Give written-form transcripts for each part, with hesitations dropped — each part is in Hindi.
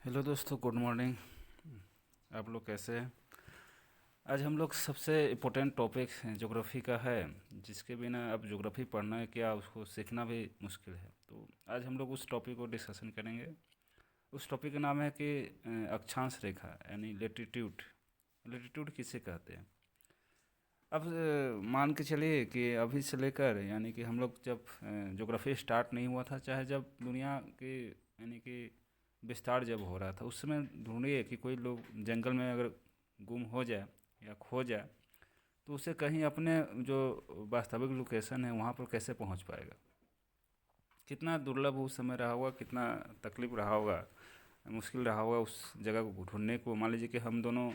हेलो दोस्तों, गुड मॉर्निंग। आप लोग कैसे हैं? आज हम लोग सबसे इम्पोर्टेंट टॉपिक ज्योग्राफी का है, जिसके बिना अब ज्योग्राफी पढ़ना है क्या, उसको सीखना भी मुश्किल है। तो आज हम लोग उस टॉपिक को डिस्कशन करेंगे। उस टॉपिक का नाम है कि अक्षांश रेखा यानी लेटीट्यूड। लेटीट्यूड किसे कहते हैं? अब मान के चलिए कि अभी से लेकर यानी कि हम लोग जब ज्योग्राफी स्टार्ट नहीं हुआ था, चाहे जब दुनिया के यानी कि विस्तार जब हो रहा था, उस समय ढूंढिए कि कोई लोग जंगल में अगर गुम हो जाए या खो जाए, तो उसे कहीं अपने जो वास्तविक लोकेशन है वहाँ पर कैसे पहुँच पाएगा। कितना दुर्लभ उस समय रहा होगा, कितना तकलीफ रहा होगा, मुश्किल रहा होगा उस जगह को ढूंढने को। मान लीजिए कि हम दोनों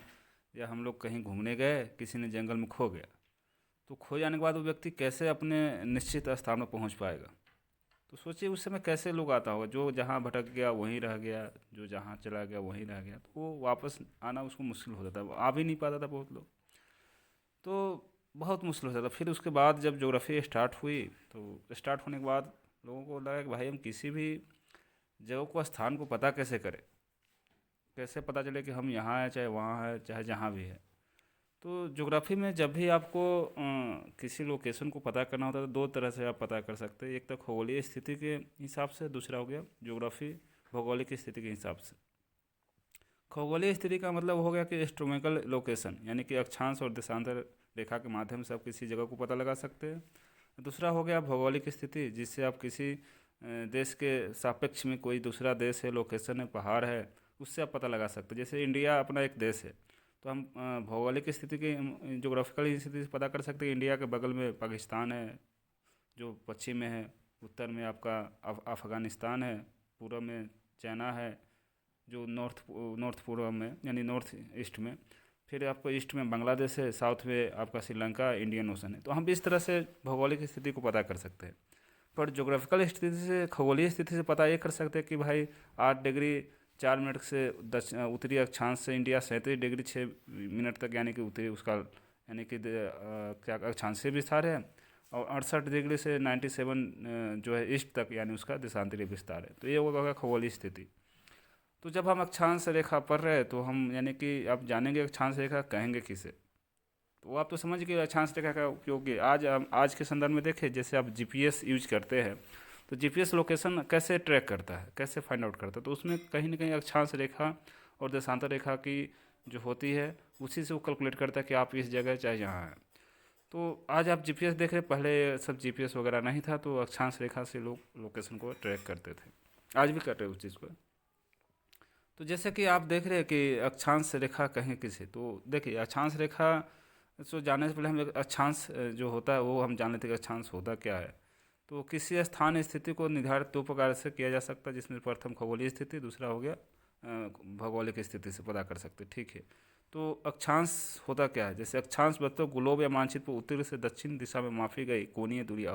या हम लोग कहीं घूमने गए, किसी ने जंगल में खो गया, तो खो जाने के बाद वो व्यक्ति कैसे अपने निश्चित स्थान पर पहुंच पाएगा। तो सोचिए उस समय कैसे लोग आता होगा, जो जहाँ भटक गया वहीं रह गया, जो जहाँ चला गया वहीं रह गया, तो वो वापस आना उसको मुश्किल हो जाता, आ भी नहीं पाता था बहुत लोग। तो बहुत मुश्किल हो जाता। फिर उसके बाद जब ज्योग्राफी स्टार्ट हुई, तो स्टार्ट होने के बाद लोगों को लगा कि भाई हम किसी भी जगह को, स्थान को पता कैसे करें, कैसे पता चले कि हम यहाँ हैं चाहे वहाँ है चाहे जहाँ भी है। तो ज्योग्राफी में जब भी आपको किसी लोकेशन को पता करना होता है, तो दो तरह से आप पता कर सकते हैं। एक तो खगोलीय स्थिति के हिसाब से, दूसरा हो गया ज्योग्राफी भौगोलिक स्थिति के हिसाब से। खगोलीय स्थिति का मतलब हो गया कि एस्ट्रोनॉमिकल लोकेशन, यानी कि अक्षांश और देशांतर रेखा के माध्यम से आप किसी जगह को पता लगा सकते हैं। दूसरा हो गया भौगोलिक स्थिति, जिससे आप किसी देश के सापेक्ष में कोई दूसरा देश है, लोकेशन है, पहाड़ है, उससे आप पता लगा सकते हैं। जैसे इंडिया अपना एक देश है, तो हम भौगोलिक स्थिति की, जोग्राफिकल स्थिति से पता कर सकते हैं। इंडिया के बगल में पाकिस्तान है, जो पश्चिम में है। उत्तर में आपका अफ़गानिस्तान है। पूर्व में चाइना है, जो नॉर्थ पूर्व में यानी नॉर्थ ईस्ट में। फिर आपको ईस्ट में बांग्लादेश है, साउथ में आपका श्रीलंका, इंडियन ओशन है। तो हम इस तरह से भौगोलिक स्थिति को पता कर सकते हैं। पर ज्योग्राफिकल स्थिति से, खगोलीय स्थिति से पता ये कर सकते हैं कि भाई 8 डिग्री 4 मिनट से दक्षिण उत्तरी अक्षांश से इंडिया 37 डिग्री 6 मिनट तक, यानी कि उत्तरी उसका यानी कि क्या अक्षांशीय विस्तार है। और 68 डिग्री से 97 जो है ईस्ट तक, यानी उसका देशांतरीय विस्तार है। तो ये होगा खगोलीय स्थिति। तो जब हम अक्षांश रेखा पढ़ रहे हैं, तो हम यानी कि आप जानेंगे अक्षांश रेखा कहेंगे किसे। तो आप तो समझ गए अक्षांश रेखा का उपयोग। आज के संदर्भ में देखें, जैसे आप जीपीएस यूज करते हैं, तो जीपीएस लोकेशन कैसे ट्रैक करता है, कैसे फाइंड आउट करता है, तो उसमें कहीं ना कहीं अक्षांश रेखा और देशांतर रेखा की जो होती है, उसी से वो कैलकुलेट करता है कि आप इस जगह चाहे यहाँ हैं। तो आज आप जीपीएस देख रहे हैं, पहले सब जीपीएस वगैरह नहीं था, तो अक्षांश रेखा से लोग लोकेशन को ट्रैक करते थे। आज भी कर रहे हैं उस चीज़ को। तो जैसे कि आप देख रहे हैं कि अक्षांश रेखा कहें किसे, तो देखिए अक्षांश रेखा सो जानने से पहले हम एक अक्षांश जो होता है वो हम जान लेते हैं कि अक्षांश होता क्या है। तो किसी स्थान स्थिति को निर्धारित दो प्रकार से किया जा सकता है, जिसमें प्रथम खगोलीय स्थिति, दूसरा हो गया भौगोलिक स्थिति से पता कर सकते हैं। ठीक है। तो अक्षांश होता क्या है? जैसे अक्षांश मतलब ग्लोब या मानचित्र पर उत्तर से दक्षिण दिशा में मापी गई कोणीय दूरी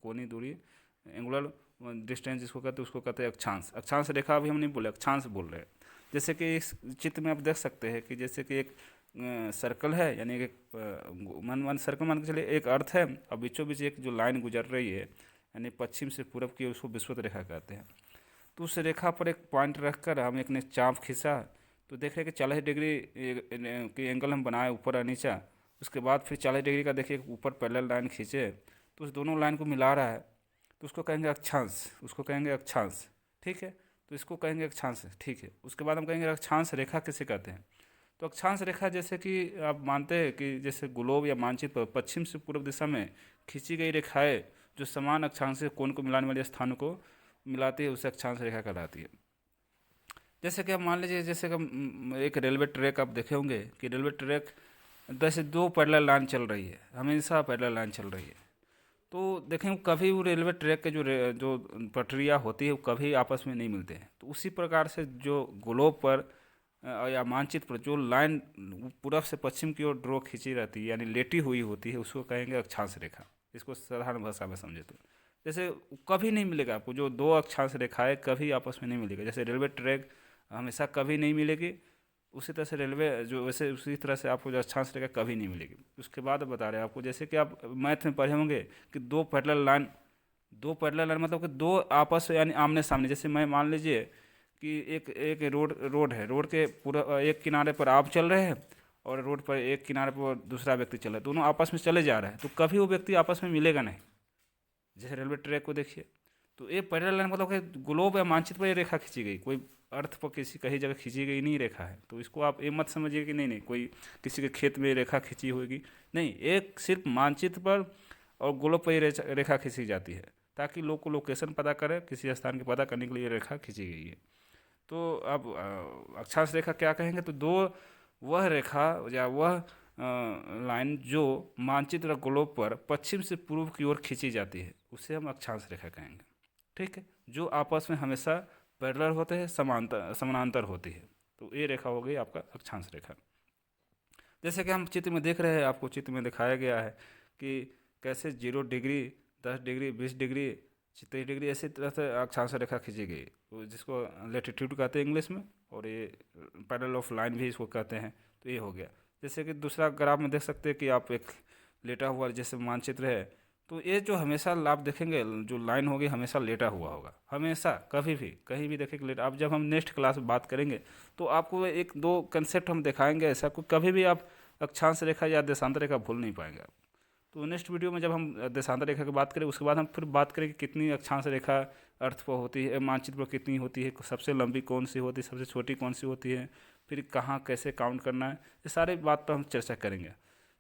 कोणीय दूरी, एंगुलर डिस्टेंस जिसको कहते हैं, उसको कहते हैं अक्षांश। अक्षांश रेखा अभी हम नहीं बोले, अक्षांश बोल रहे हैं। जैसे कि इस चित्र में आप देख सकते हैं कि जैसे कि एक सर्कल है, यानी एक मन सर्कल मान के चलिए, एक अर्थ है, और बीचों बीच एक जो लाइन गुजर रही है, यानी पश्चिम से पूरब की, उसको विषुवत रेखा कहते हैं। तो उस रेखा पर एक पॉइंट रखकर हम एक ने चाप खींचा, तो देख रहे हैं कि 40 डिग्री की एंगल हम बनाए ऊपर और नीचा। उसके बाद फिर 40 डिग्री का देखिए ऊपर पैरेलल लाइन खींचे, तो उस दोनों लाइन को मिला रहा है, तो उसको कहेंगे अक्षांश, उसको कहेंगे अक्षांश। ठीक है। तो इसको कहेंगे अक्षांश। ठीक है। उसके बाद हम कहेंगे अक्षांश रेखा किसे कहते हैं। तो अक्षांश रेखा जैसे कि आप मानते हैं कि जैसे ग्लोब या मानचित्र पर पश्चिम से पूर्व दिशा में खींची गई रेखाएं जो समान अक्षांशीय कोण को मिलाने वाले स्थानों को मिलाती है, उसे अक्षांश रेखा कहलाती है। जैसे कि आप मान लीजिए, जैसे कि एक रेलवे ट्रैक आप देखे होंगे कि रेलवे ट्रैक जैसे दो पैरेलल लाइन चल रही है, हमेशा पैरेलल लाइन चल रही है। तो देखें कभी वो रेलवे ट्रैक के जो पटरियाँ होती है वो कभी आपस में नहीं मिलते हैं। तो उसी प्रकार से जो ग्लोब पर या मानचित्र पर जो लाइन पूरब से पश्चिम की ओर ड्रॉ खींची रहती है, यानी लेटी हुई होती है, उसको कहेंगे अक्षांश रेखा। इसको साधारण भाषा में समझे तो जैसे कभी नहीं मिलेगा आपको, जो दो अक्षांश रेखाएं कभी आपस में नहीं मिलेगा। जैसे रेलवे ट्रैक हमेशा कभी नहीं मिलेगी, उसी तरह से रेलवे जो वैसे उसी तरह से आपको जो अक्षांश रेखा कभी नहीं मिलेगी। उसके बाद बता रहे हैं आपको, जैसे कि आप मैथ में पढ़े होंगे कि दो पैरेलल लाइन मतलब कि दो आपस में यानी आमने सामने। जैसे मैं मान लीजिए कि एक एक रोड रोड है, रोड के पूरा एक किनारे पर आप चल रहे हैं और रोड पर एक किनारे पर दूसरा व्यक्ति चल रहा है, दोनों आपस में चले जा रहे हैं, तो कभी वो व्यक्ति आपस में मिलेगा नहीं। जैसे रेलवे ट्रैक को देखिए, तो ये पैरेलल लाइन मतलब कि ग्लोब या मानचित्र पर ये रेखा खींची गई, कोई अर्थ पर किसी कहीं जगह खींची गई नहीं रेखा है। तो इसको आप ये मत समझिए कि नहीं नहीं कोई किसी के खेत में रेखा खींची होगी, नहीं, एक सिर्फ मानचित्र पर और ग्लोब पर ही रेखा खींची जाती है, ताकि लोग को लोकेशन पता करे, किसी स्थान की पता करने के लिए रेखा खींची गई है। तो अब अक्षांश रेखा क्या कहेंगे, तो दो वह रेखा या वह लाइन जो मानचित्र ग्लोब पर पश्चिम से पूर्व की ओर खींची जाती है, उसे हम अक्षांश रेखा कहेंगे। ठीक है, जो आपस में हमेशा पैरेलल होते हैं, समांतर समानांतर होती है, तो ये रेखा हो गई आपका अक्षांश रेखा। जैसे कि हम चित्र में देख रहे हैं, आपको चित्र में दिखाया गया है कि कैसे 0 डिग्री, 10 डिग्री, 20 डिग्री, 30 डिग्री ऐसी तरह से अक्षांश रेखा खींची गई, तो जिसको लेटीट्यूड कहते हैं इंग्लिश में, और ये पैरेलल ऑफ लाइन भी इसको कहते हैं। तो ये हो गया। जैसे कि दूसरा ग्राफ में देख सकते हैं कि आप एक लेटा हुआ जैसे मानचित्र है, तो ये जो हमेशा आप देखेंगे जो लाइन होगी हमेशा लेटा हुआ होगा, हमेशा कभी भी कहीं भी देखेंगे लेटा। अब जब हम नेक्स्ट क्लास में बात करेंगे तो आपको एक दो कंसेप्ट हम दिखाएंगे ऐसा, कोई कभी भी आप अक्षांश रेखा या देशांतर रेखा भूल नहीं पाएंगे आप। तो नेक्स्ट वीडियो में जब हम देशांतर रेखा की बात करें, उसके बाद हम फिर बात करेंगे कितनी अक्षांश रेखा अर्थ पर होती है, मानचित्र पर कितनी होती है, सबसे लंबी कौन सी होती है, सबसे छोटी कौन सी होती है, फिर कहाँ कैसे काउंट करना है, ये सारी बात पर हम चर्चा करेंगे।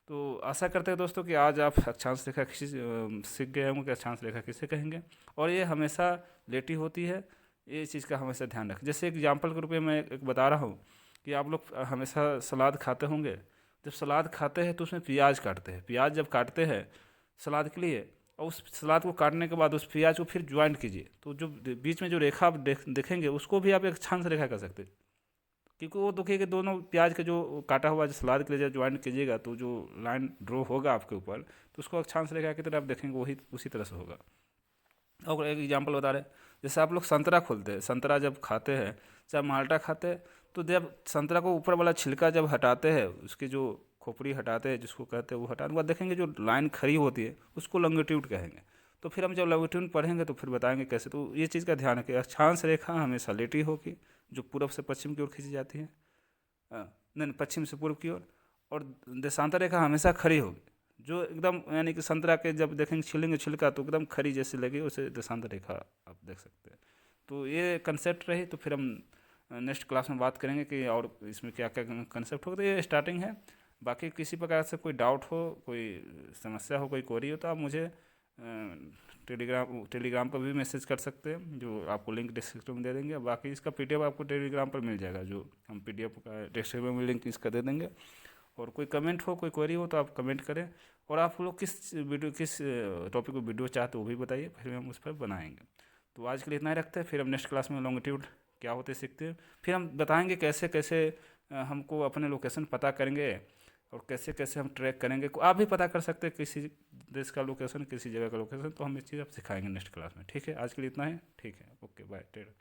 तो आशा करते हैं दोस्तों कि आज आप अक्षांश रेखा सीख गए होंगे कि अक्षांश रेखा किसे कहेंगे, और ये हमेशा लेटी होती है, ये चीज़ का हमेशा ध्यान रखें। जैसे एग्जाम्पल के रूप में मैं एक बता रहा हूँ कि आप लोग हमेशा सलाद खाते होंगे, जब सलाद खाते हैं तो उसमें प्याज काटते हैं, प्याज जब काटते हैं सलाद के लिए, और उस सलाद को काटने के बाद उस प्याज को फिर ज्वाइंट कीजिए, तो जो बीच में जो रेखा आप देखेंगे उसको भी आप एक अक्षांश रेखा कर सकते हैं, क्योंकि वो देखिए कि दोनों प्याज के जो काटा हुआ जो सलाद के लिए जब ज्वाइंट कीजिएगा तो जो लाइन ड्रॉ होगा आपके ऊपर, तो उसको अक्षांश रेखा की तरह आप देखेंगे वही उसी तरह से होगा। और एक एग्जांपल बता रहे, जैसे आप लोग संतरा खोलते हैं, संतरा जब खाते हैं चाहे माल्टा खाते हैं, तो जब संतरा को ऊपर वाला छिलका जब हटाते हैं, उसकी जो खोपड़ी हटाते हैं जिसको कहते हैं, वो हटाने के बाद देखेंगे जो लाइन खड़ी होती है उसको लॉन्गिट्यूड कहेंगे। तो फिर हम जब लॉन्गिट्यूड पढ़ेंगे तो फिर बताएंगे कैसे। तो ये चीज़ का ध्यान रखें, अक्षांश रेखा हमेशा लेटी होगी जो पूर्व से पश्चिम की ओर खींची जाती है, नहीं पश्चिम से पूर्व की ओर, और देशांतर रेखा हमेशा खड़ी होगी जो एकदम, यानी कि संतरा के जब देखेंगे छिलेंगे छिलका तो एकदम खड़ी जैसी लगी, उसे देशांतर रेखा आप देख सकते हैं। तो ये कंसेप्ट रही, तो फिर हम नेक्स्ट क्लास में बात करेंगे कि और इसमें क्या क्या कंसेप्ट होगा। तो ये स्टार्टिंग है, बाकी किसी प्रकार से कोई डाउट हो, कोई समस्या हो, कोई क्वेरी हो, तो आप मुझे टेलीग्राम पर भी मैसेज कर सकते हैं, जो आपको लिंक डिस्क्रिप्शन में दे देंगे। बाकी इसका पीडीएफ आपको टेलीग्राम पर मिल जाएगा, जो हम पीडीएफ का डिस्क्रिप्शन में लिंक इसका दे देंगे। और कोई कमेंट हो, कोई क्वेरी हो तो आप कमेंट करें, और आप लोग किस टॉपिक को वीडियो चाहते हो वो भी बताइए, फिर हम उस पर बनाएंगे। तो आज के लिए इतना ही रखते हैं, फिर हम नेक्स्ट क्लास में लॉन्गिट्यूड क्या होते सीखते हैं, फिर हम बताएंगे कैसे कैसे हमको अपने लोकेशन पता करेंगे, और कैसे कैसे हम ट्रैक करेंगे। आप भी पता कर सकते हैं किसी देश का लोकेशन, किसी जगह का लोकेशन, तो हम इस चीज़ आप सिखाएंगे नेक्स्ट क्लास में। ठीक है, आज के लिए इतना ही, ठीक है, ओके बाय, टेक।